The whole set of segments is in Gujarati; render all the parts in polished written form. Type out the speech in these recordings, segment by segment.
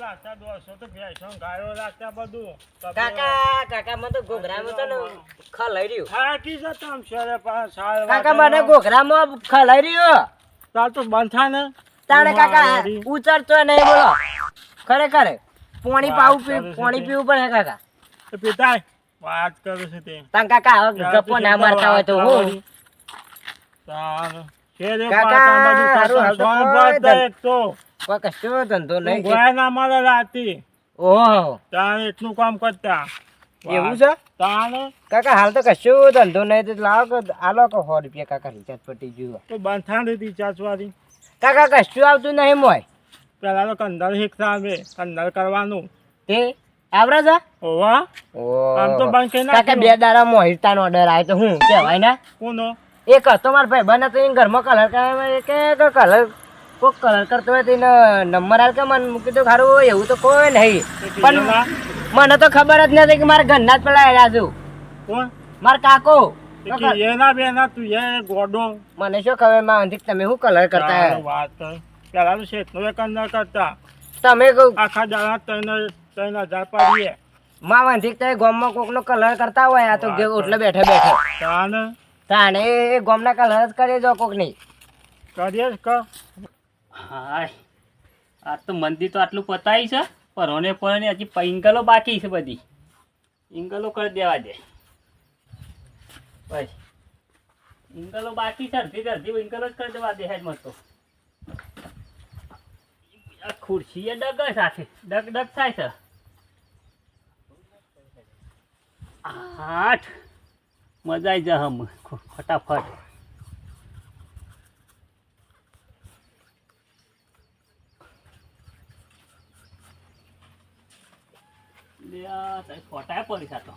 લાગતા 200 તો ભેંસો ગાયો લાગતા બધું કાકા મને તો ઘોઘરામાં તો ને ખલાઈ રહ્યું. થાકી જતા આમ સરે પાસ સાલ કાકા મને ઘોઘરામાં ખલાઈ રહ્યું. તાર તો બંધ થા ને તાણે કાકા ઉતરતો નહીં બોલો. ખરેખર પાણી પાણી પીવું પડે કાકા. તો પિતા વાત કરું છું તે તાન કાકા હવે ગપ્પો ના મારતા હોય તો હું તાર શેરે કાકા, પાટા બાજુ હારું, હારું તો સોન કોઈ પાતા એક તો કોઈ કશો ધંધો નહીં. ગોયા ના મારે રાતી ઓહો તાર એટલું કામ કરતા એવું છે તાર કાકા હાલ તો કશું ધંધો નહીં તો લાવો કે આલો કે 100 રૂપિયા કાકા રિચાર્જ પટી ગયું. તો બંધા દીધી ચાચવારી કાકા કશું આવતું નહીં મોય પેલા તો કંદર શીખતા આવે કંદર કરવાનું તે આવડે છે. ઓવા આમ તો બંધ કરી કાકા 2 દાડા મોહિતાનો ઓર્ડર આવ્યો તો હું કહેવાય ને કોનો એક હતો મારા ભાઈ બને તો એને ઘરમાં કલર કરાવે કે કલર કોક કલર કરતો હોય તો એને નંબર આલ કે મને મૂકી દો ખારું એવું તો કોઈ નહીં. પણ મને તો ખબર જ નથી કે મારા ઘરના જ પેલા આવ્યા છું. કોણ મારા કાકો એના બેના તું એ ગોડો મને શું ખબર માં અંધિક તમે શું કલર કરતા હે? વાત પેલા તો શેઠનો કંદર કરતા તમે આખા દાડા 3,000 પાડીએ માં અંધિક તો ગામમાં કોકનો કલર કરતા હોય આ તો એટલે બેઠે તાને તાણે એ ગામના કલર જ કરી દો કોક નહીં કરીએ જ કર હાય આ તો મંદિર તો આટલું પતાવી છે પરોને પરોને હજી ઇંગલો બાકી છે બધી ઇંગલો કરી દેવા દે બસ ઇંગલો બાકી છે અડધી ઇંગલો જ કરી દેવા દે હેડ મત તો આ ખુરશી એ ડગ સાથે ડગ થાય છે 8 મજા આવી જા હમ ફટાફટ ફોટા પડી સાતો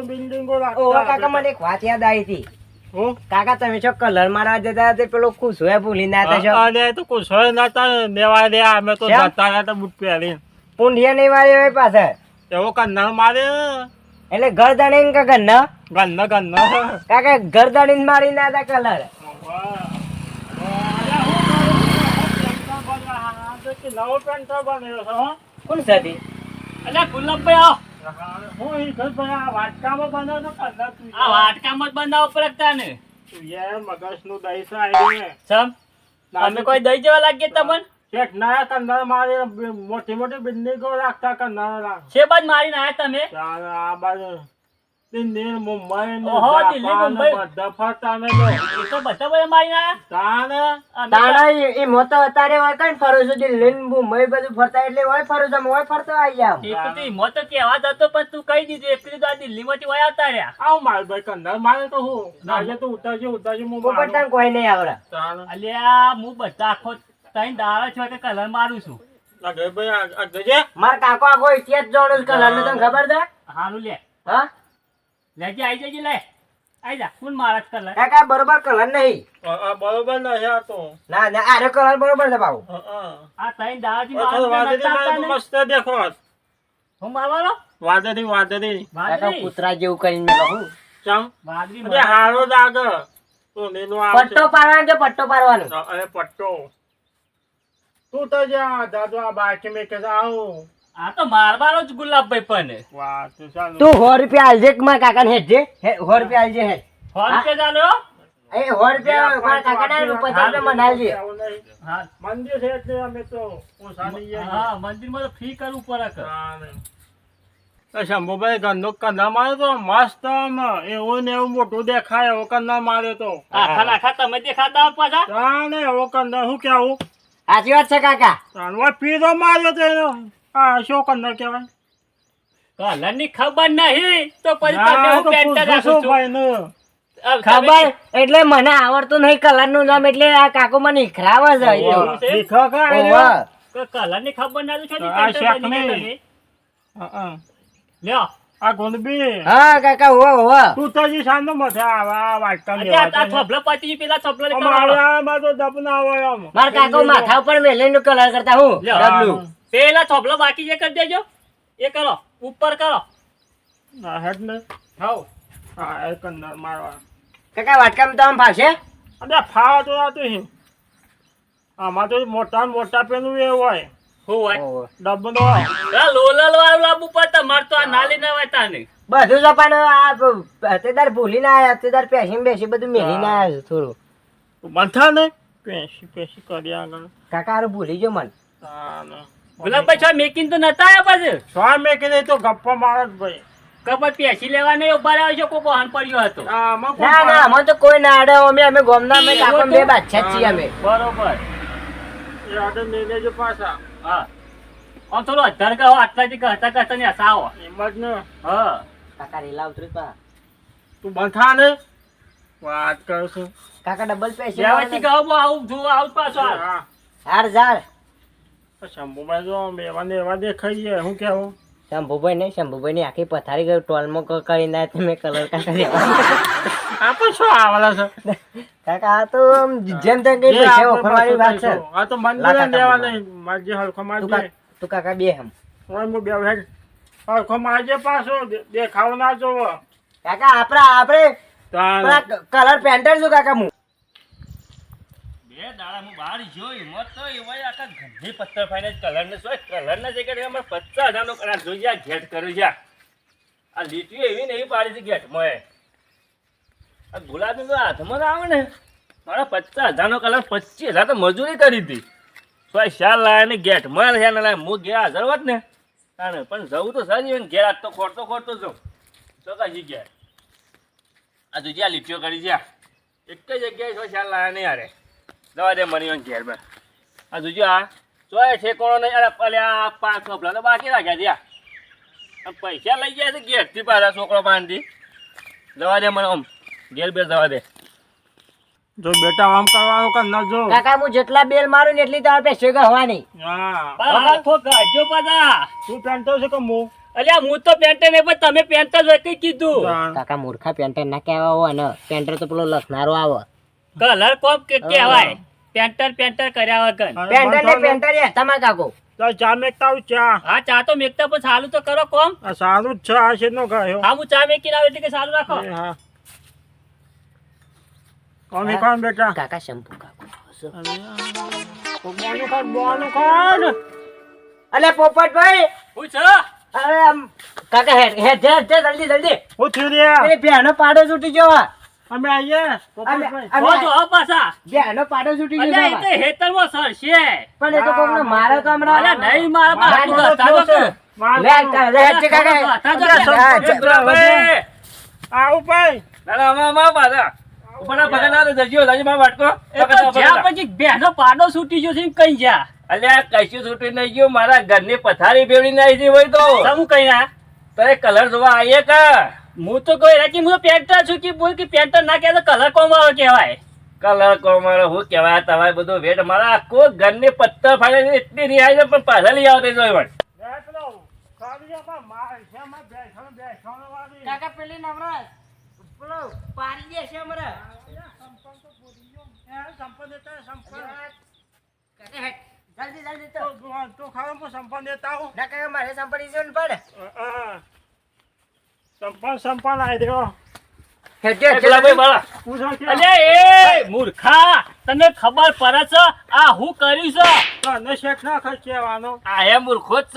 બિલ્ડિંગો ઓહો કાકા મને એક વાત યાદ આવી હતી. કાકા તમે છો કલર મારવા જતા તે પેલો ખુશ હોય ભૂલી ના હતા છો અરે તો કુછોય નતા નેવા દે અમે તો જતા હતા બુટ પહેરી પૂંઢિયા નહીં મારી હોય પાછળ એવો કંદર મારે એટલે ઘર દાણી કે ઘરના ગંદ કાકા ઘર દાણી મારી ના હતા કલર. નવો પેન્ટ બન્યો છે કોણ સાથી અલ્યા ગુલાબભાઈ આવો હું ઈ ઘર પર આ વાટકામાં બનાવનો કંદર તું આ વાટકામાં જ બનાવ પડતા ને તું યાર મગજનું દઈસ આવી સમ તમે કોઈ દઈ જવા લાગે તમને શેઠ ના કંદર મારે મોટી મોટી બિલ્ડિંગો રાખતા કંદર રાખ છે બાદ મારીને આયા તમે આ બાજુ દિલ્હી મુંબઈ ને ઓહો, દિલ્હી, જાપાન ને મુંબઈ. બધા ફરતા અમે તો એ તો બધા બધા મારીને આયા તાને તાણા એ મોટો અત્યારે હોય કઈ ફરું છું દિલ્હી મુંબઈ બધું ફરતા એટલે હોય ફરું છું હોય ફરતો આવી જાવ. એક તો હિંમત તો કહેવા જતો પણ તું કહી દીધું એક તો આ દિલ્હીમાંથી વયા આવતા રહ્યા આવ માર ભાઈ કંદર મારે તો હું નાજે તો ઉતારજે હું પોપટને કોઈ નહીં આવડે. તાને અલ્યા હું બધા આખો તઈ દાડા છો કે કલર મારું છું લાગે ભાઈ આ ગજે મારા કાકો આખો ઇતિહાસ જાણું કલર નો તમને ખબર છે હારું લે હા લેજે આઈ જજે લે આઈ જા કોણ મારા કલર કાકા બરોબર કલર નહીં આ બરોબર નહીં આ તો ના ના આરો કલર બરોબર છે બાબુ. આ તઈ દાડાથી વાદળી મારું મસ્ત દેખો હું મારવાનો વાદળી કાકા કૂતરા જેવું કરીને મેં કહું ચમ વાદળી અરે હારો લાગ તો નીલો આવશે પટ્ટો પાડવાનો કે પટ્ટો પાડવાનો અરે પટ્ટો તું તો જા દાદુ આ બાકી મેં કે આવું આ તો મારવાનો જ ગુલાબભાઈ પણ વાહ તું ચાલ તું 100 રૂપિયા આલજે કે મારા કાકાને હેઠ જે 100 રૂપિયા આલજે હેઠ 100 રૂપિયા ચાલો એ 100 રૂપિયા મારા કાકાને 50 રૂપિયા મને આલજે. હા મંદિર છે એટલે અમે તો ઓછાની હા મંદિરમાં તો ફી કરવું પડે કે શંભુભાઈ ગંદો કંદા મારે તો મસ્ત આમ એવું ને એવું મોટું દેખાય એવો કંદા મારે તો આખા તમે દેખાતા હો પાછા તાને એવો કંદા શું કેવું સાચી વાત છે કાકા. તાનવા પીરો માર્યો તો એનો આ શું કંદા કહેવાય કલર ની ખબર નહીં તો પછી ના, તમે હું તો પેન્ટ પૂછું રાખું છું છું ભાઈને. ખબર એટલે મને આવડતું નહીં કલર નું નામ એટલે આ કાકો મને ઈખરાવે છે ઓવા. છે? શીખો કા એ રહ્યો? ઓવા. કલર ની ખબર ના છે આ શેખ નહીં. હા. લ્યો આ ગુંદબી હા કાકા હોવા તું તો જી સાંજનો મથે આવા વાટકા આ લેવા થોભલો પતી પેલા થોભલો ને અમારે કરવાનો. આમાં તો દબના હોય આમ. મારા કાકો માથા ઉપર મેલીનું કલર કરતા હું લ્યો. ડબલું. પેલા થોભલો બાકી જે કરી દેજો એ કરો ઉપર કરો આ હેડ ને હાઉ હા એ કંદર મારવા કાકા વાટકામાં તો આમ ફાવશે અરે ફાવા તો આતું હી આમાં તો મોટા મોટા પેલું એ હોય હું હોય ઓહો. ડબ્બો આ લોલલ વાળું લાવવું પડતા મારે તો આ નાલી ના હોય તાને બધું તો પણ આ તેદાર ભૂલીને આયા તેદાર પેસી બેસી બધું મેલીને આયા છે થોડું બંધા ને પેસી પેસી કરી આગળ કાકા હારું ભૂલી ગયો મન ગુલાબ પૈસા મેકીને તો નતા આવ્યા પાછું સ્વા મેં કીધું તો ગપ્પા મારો જ ભાઈ કપડ પેસી લેવા નહીં ઉભા રહ્યો છે કોઈ વાહન પડ્યો હતો આમાં કોઈ ના ના અમે તો કોઈ ના અડે અમે ગોમના અમે કાકો બે બાદશાહ જ છીએ અમે બરોબર એ આડે લઈ લેજો પાછા હા આમ થોડો અઢાર કહો આટલાથી કહેતા કહેતા ને હસાવો એમ જ ને હા કાકા રેલા ઉતરી પા તું બંધા ને વાત કરું છું કાકા ડબલ પેસી વ્યવસ્થિત કહો હું આવું છું આવું જ પાછો હાલ. હા હાર ઝાર શંભુભાઈ જો એવા ને એવા દેખાઈએ હું કેવું શંભુભાઈ નહીં શંભુભાઈ ની આખી પથારી ગયું ટોલમાં કરીને તમે કલર કાકા આ પણ શું આવેલા છે કાકા આ તો આમ જેમ તેમ કઈ પૈસા વખરવાની વાત છે આ તો મંદિર લા કાકા લેવા બોલો. નહીં મારજે હલકો તું મારજે તું કાકા બે હમ હું બે હેડ હલકો મારજે પાછો દેખાવ ના જોવો કાકા આપણે તાન કલર પેન્ટર છું કાકા હું બે દાડા હું બહાર જોઈ મત તો એવા આખા ગંધી પથ્થર ફાઈનાન્સ કલર ને શું કલર ના જગ્યાએ અમે 50,000 નો કલર જોઈ જા ઘેટ કર્યો જા આ લીટીઓ એવી નહીં પાડી છે ઘેટ મોય આ ગુલાબી તો હાથમાં તો આવે ને મારા 50,000 નો કલર 25,000 તો મજૂરી કરી હતી તો આ શાલ લાયા ને ઘેટ મોય છે ને લાય હું ગયા હાજર હોત ને તાણે પણ જવું તો સારી ને ઘેર આજ તો ખોટતો જાઉં તો કઈ જગ્યાએ આ જોજે આ લીટીઓ કરી જા એક જ જગ્યાએ શું શાલ લાયા નહીં હારે દવા દે મની ઘેર માં આ જોજો આ ચોય ઠેકોણો નહીં અરે પલ્યા 5 કપડા તો બાકી રાખ્યા છે આ પૈસા લઈ ગયા છે ઘેર થી પાછા છોકરો પાનથી દવા દે મને આમ ઘેર બે દવા દે જો બેટા આમ કરવાનું કે ન જો કાકા હું જેટલા બેલ મારું ને એટલી તમારે પૈસે ગહવાની હા આખો ગાજો પાછા તું પેન્ટો છે કે હું અલ્યા હું તો પેન્ટ નહીં પણ તમે પેન્ટ જ કઈ કીધું તાન. કાકા મૂર્ખા પેન્ટર ના કહેવા હોય ને પેન્ટર તો પેલો લખનારો આવે કલર કોમ કહેવાય પેન્ટર કર્યા વગર પેન્ટર ને પેન્ટર એ તમારા કાકો તો ચા મેકતા આવું ચા હા ચા તો મેકતા પણ સારું તો કરો કોમ આ સારું જ છે આ છે નો ગયો હા હું ચા મેકીને આવું એટલે કે સારું રાખો એ હા કોણ બેટા કાકા શંભુ કાકો બોનું ખાન અલે પોપટભાઈ હું છે અરે આમ કાકા હેડ જલ્દી હું થયું રે પેલી બેનો પાડો છૂટી ગયો અમે આવીએ હો જો હો પાછા બેનો પાડો છૂટી અલ્યા ગયો એ તો હેતરમાં સરશે પણ એ તો કોકનો મારે તો હમણાં અલ્યા નહીં મારા બાપુ મારે તો હતા કેવું છે? આવું ભાઈ પછી બેનો પાડો છૂટી ગયો છે કઈ જા અલ્યા કશું છૂટી નહીં ગયું મારા ઘરની પથારી ફેરવી નાખી હતી હોય તો હું કઈ ના તારે કલર જોવા આવીએ કા હું તો કોઈ રાખી હું તો પેન્ટર છું કે બોલ કે પેન્ટર ના કહેતો કલર કોમ આવે કહેવાય કલર કોમારો હું કહેવાય તમારે બધું વેટ મારા આખો ઘરની પત્તર ફાડી એટલી રિહાઈ છે પણ પાછા લઈ આવતી જોઈ પણ કાકા પેલી નવરાજ પેલો પાડી દે છે અમારે જલ્દી તો સંપન્ન દેતા હું ના કાકા મારે સંપડી છે ને પડે સંપન્ન આવી રહ્યો ગુલાબભાઈ મારા પૂછો કે અલ્યા એ મૂર્ખા તને ખબર પડે છે આ હું કર્યું છે તને શેઠ ના ખર્ચેવાનો આ એ મૂર્ખો જ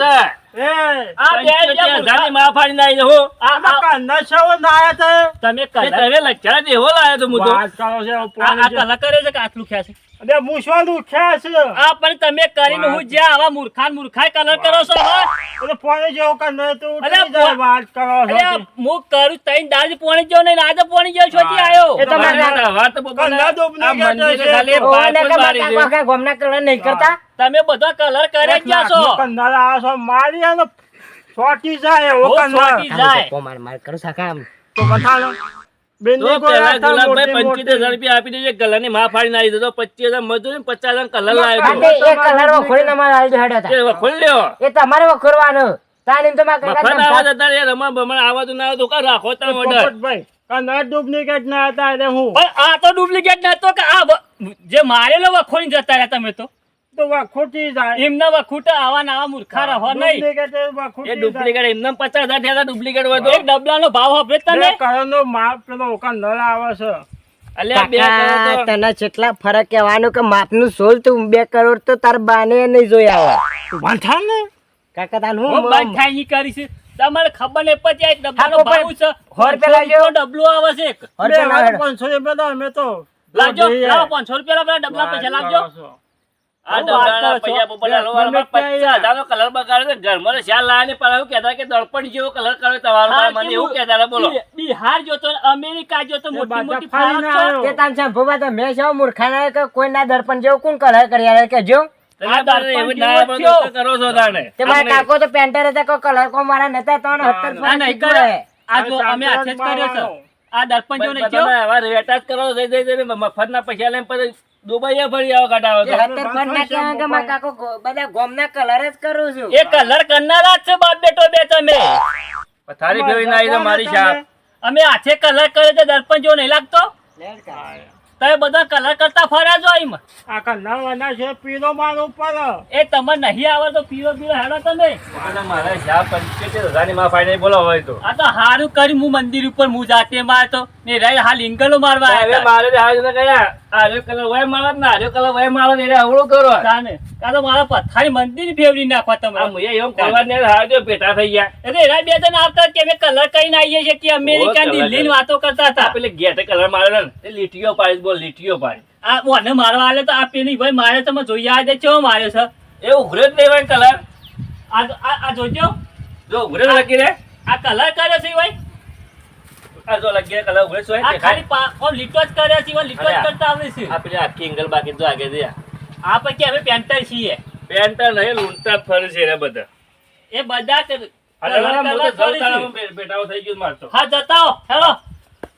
છે એ આ બે જે 75,000 માં ફાડી નાખી છે હું આમાં કાંદા છવ ના આયા તે તમે એ કલર તમે લખ્યા દેવો લાયો તો હું તો વાત કરો છે આ કલર કરે છે કે આટલું ખ્યા છે અરે મૂછવા દુખ્યા છે આ પણ તમે કરીને હું જ્યાં આવા મૂર્ખાય કલર કરો છો હા એટલે પોણે જેવો કર નહીં તો અરે ઉઠી જાય વાત કરો છો અલ્યા હું કરું તઈ દાદી પોણી ગયો નહીં આજે પોણી ગયો છોથી આવ્યો એ તો મારે વાત તો બપોરના કલર ડૂબની આ ગેટ મંદિરે છે. ખાલી ઓને પાંચ કે જ મારી છે. કાકા ગોમના કલર નહીં કરતા તમે બધા કલર કરે જ છો કંદારા આસો મારી અને છોટી જાય એવો બહુ કંદાર છોટી જાય. માર કરું સાકા આમ તો બતાલો બેન તો પેલા ગુલાબભાઈ 75,000 રૂપિયા આપી દેજે કલર ની માં ફાડી નાખી દો 25,000 મજૂરી 50,000 કલર લાવ્યો કાકે એ કલર વખોડીને અમારે આલજો હેડો તા. એ ખોલ લ્યો એ તમારે વખોડવાનો તાલીમ તો મારા કાકા મફત આવા ધમધા- જતા રે રમણ બમણ આવા તો ના આવે તો કાં રાખો તમે ઓર્ડર પોપટભાઈ કંદાર ડુપ્લિકેટ ના હતા એટલે હું પણ આ તો ડુપ્લિકેટ નતો કે આ જે મારેલો વખોડી જતા રહ્યા તમે તો તો ખોટી જાય એમના વખૂટા આવા નવા મૂર્ખા રહો નહીં ડુપ્લિકેટ એ ખોટી ડુપ્લિકેટ એમને 50,000 થયા ડુપ્લિકેટ હોય તો એક ડબલાનો ભાવ આપે તમે કલરનો માપ પેલો કંદાર આવે છે અલ્યા 2 કરોડ કાકા તો તને કેટલા ફરક કહેવાનું કે માપનું સોલ તું 2 કરોડ તો તાર બાને નહીં જોઈ આવે વાંધા ને કાકા તાન હું હું બંધ થાય ઈ કરીશ તમારે ખબર નહીં પછી આ ડબ્બાનો હા, ભાવ છે 100 રૂપિયા લાવજો. ડબલું આવે છે એક. હરખે ના હેડ. 500 રૂપિયા દો, અમે તો લાવજો જોઈએ. લાવો 500 રૂપિયા લાવો, ડબલા પૈસા લાવજો આ હું વાત ડબલાના કરો છો? પૈસા પોપટલા લો, ગમે આમાં ત્યાં 50,000 નો કલર બગાડ્યો છે. ઘરમાં તો શાલ લાવીને પણ એવું કહેતા કે દર્પણ જેવો કલર કર્યો તમારો. મને એવું કહેતા હતા, બોલો. બિહાર જોતો અમેરિકા જોતો મોટી બાજા મોટી ફાડીને ફાળો આવ્યો. તે તાન શંભુબા તો મેં છો મૂર્ખાના કે કોઈના દર્પણ જેવું કોણ કલર કરી આવે કે જો તમે આ તારે દર્પણ એવી જેવો નાના જ પણ થયો. દોસ્તો કરો છો તાણે. તે મારા કાકો તો પેન્ટર હતા કોઈ કલર કો મારા નતા તો 70 આ નહીં કરે. આ જો અમે હાથે જ કર્યો છે. આ દર્પણ જેવો નહીં થયો. બધાને આવા રેટા જ કરો જઈ જઈને મફતના પૈસા લઈને પછી દુબઈએ ફરી આવો કાઢાવો તો. 70 પર ના કહેવાય કે મારા કાકો બધા ગોમના કલર જ કરું છું એ કલર કરનારા જ છે બાપ બેટો બે તમે. પથારી ફેરવીને આવી તો મારી છાપ. અમે હાથે કલર કર્યો તો દર્પણ જેવો નહીં લાગતો. તમે બધા કલર કરતા ફર્યા છો એમ. આખા નવાના છે પીરો મારો પર એ તમને નહીં આવડતો પીરો પીરો હેડો તમે. અને મારા છાપ 75,000 ની માં ફાઈને બોલો હોય તો. આ તો હારું કરી હું મંદિર ઉપર હું જાતે મારતો ને રે હાલ ઇંગલો મારવા હવે આવ્યા મારે તો હાલ તો કયા આર્યો કલર વય મારો ને આર્યો કલર વય મારો ને એટલે અવળું કરો. તાને કા તો મારા પથારી મંદિર ફેરવી નાખવા આ તમે. મુએ એમ કરવા ને હાલ તો પેટા થઈ ગયા. એટલે એરા બે જણ આવતા કે અમે કલર કરીને આવીએ છીએ કે અમેરિકા colour દિલ્હી વાતો કરતા આ હતા. પેલે ગેટે કલર માર્યો ને એ લીટીઓ પાડી બોલ લીટીઓ પાડી. આ મને મારવા આલે તો આ પેલી ભાઈ મારે તમે જોઈ આ દે ચેવો માર્યો છે. એ ઉઘરે જ નહીં હોય કલર. આ જોજો જો ઉઘરે લગી રે આ કલર કર્યો છે ભાઈ. આ જો લગી રે કલર ઉઘરે શું આ હોય ખાલી ઓમ લીટો જ કર્યો છે લીટો જ કરતા આવડે છે. આ પેલી આખી એંગલ બાકી તો આગે દે. આ પછી અમે પેન્ટર છીએ પેન્ટર નહીં લૂંટા જ ફરે છે રે બધા. એ બધા બેટાઓ થઈ ગયું મારતો. હા જતા હો હેલો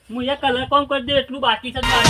હું એ કલર કોમ કરી દે એટલું બાકી છે જ મારે.